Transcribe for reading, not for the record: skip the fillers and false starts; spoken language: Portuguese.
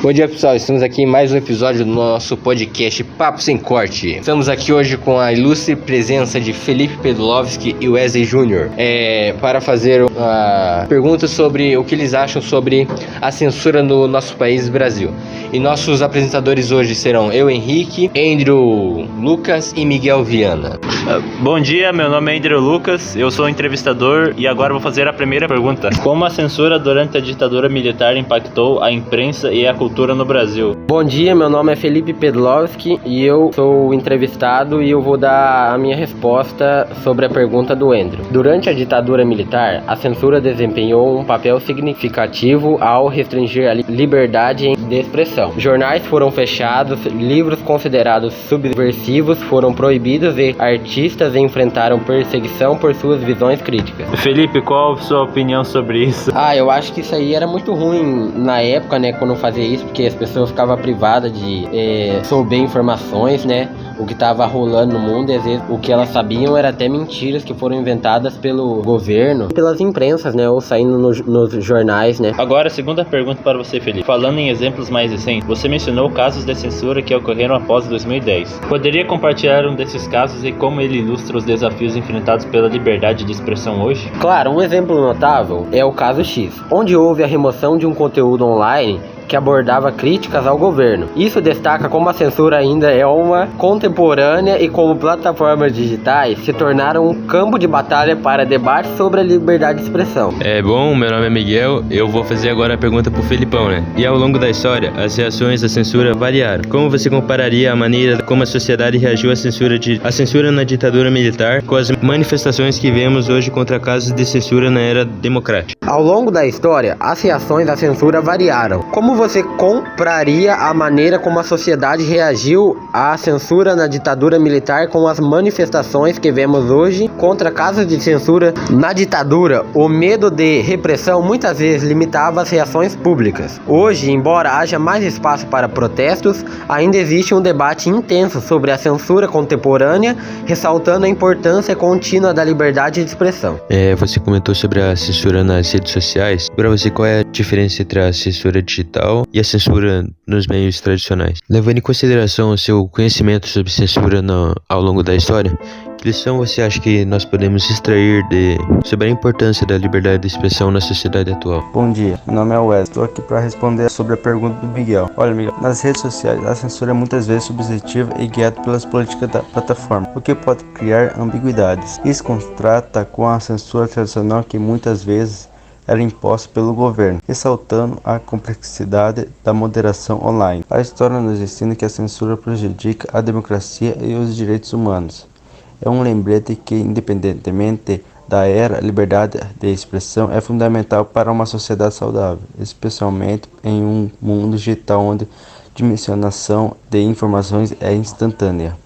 Bom dia, pessoal, estamos aqui em mais um episódio do nosso podcast Papo Sem Corte. Estamos aqui hoje com a ilustre presença de Felipe Pedlovski e Wesley Júnior para fazer uma pergunta sobre o que eles acham sobre a censura no nosso país, Brasil. E nossos apresentadores hoje serão eu, Henrique, Andrew Lucas e Miguel Viana. Bom dia, meu nome é Andrew Lucas, eu sou entrevistador e agora vou fazer a primeira pergunta. Como a censura durante a ditadura militar impactou a imprensa e a cultura no Brasil? Bom dia, meu nome é Felipe Pedlovski e eu sou o entrevistado e eu vou dar a minha resposta sobre a pergunta do Andrew. Durante a ditadura militar, a censura desempenhou um papel significativo ao restringir a liberdade de expressão. Jornais foram fechados, livros considerados subversivos foram proibidos e artistas enfrentaram perseguição por suas visões críticas. Felipe, qual a sua opinião sobre isso? Eu acho que isso aí era muito ruim na época, né, quando fazia isso, porque as pessoas ficavam privadas de souber informações, né, o que estava rolando no mundo, e às vezes o que elas sabiam era até mentiras que foram inventadas pelo governo, pelas imprensas, né, ou saindo nos jornais, né. Agora, a segunda pergunta para você, Felipe. Falando em exemplos mais recentes, você mencionou casos de censura que ocorreram após 2010. Poderia compartilhar um desses casos e como ele ilustra os desafios enfrentados pela liberdade de expressão hoje? Claro, um exemplo notável é o caso X, onde houve a remoção de um conteúdo online que abordava críticas ao governo. Isso destaca como a censura ainda é uma contemporânea e como plataformas digitais se tornaram um campo de batalha para debate sobre a liberdade de expressão. Bom, meu nome é Miguel, eu vou fazer agora a pergunta pro Felipão, né? E ao longo da história, as reações à censura variaram. Como você compararia a maneira como a sociedade reagiu à censura na ditadura militar com as manifestações que vemos hoje contra casos de censura na era democrática? Ao longo da história, as reações à censura variaram. Como você compararia a maneira como a sociedade reagiu à censura na ditadura militar com as manifestações que vemos hoje contra casos de censura na ditadura? O medo de repressão muitas vezes limitava as reações públicas. Hoje, embora haja mais espaço para protestos, ainda existe um debate intenso sobre a censura contemporânea, ressaltando a importância contínua da liberdade de expressão. Você comentou sobre a censura nas redes sociais. Para você, qual é a diferença entre a censura digital e a censura nos meios tradicionais? Levando em consideração o seu conhecimento sobre censura ao longo da história, que lição você acha que nós podemos extrair sobre a importância da liberdade de expressão na sociedade atual? Bom dia, meu nome é Wesley, estou aqui para responder sobre a pergunta do Miguel. Olha, Miguel, nas redes sociais a censura é muitas vezes subjetiva e guiada pelas políticas da plataforma, o que pode criar ambiguidades. Isso contrasta com a censura tradicional que muitas vezes era imposta pelo governo, ressaltando a complexidade da moderação online. A história nos ensina que a censura prejudica a democracia e os direitos humanos. É um lembrete que, independentemente da era, a liberdade de expressão é fundamental para uma sociedade saudável, especialmente em um mundo digital onde a disseminação de informações é instantânea.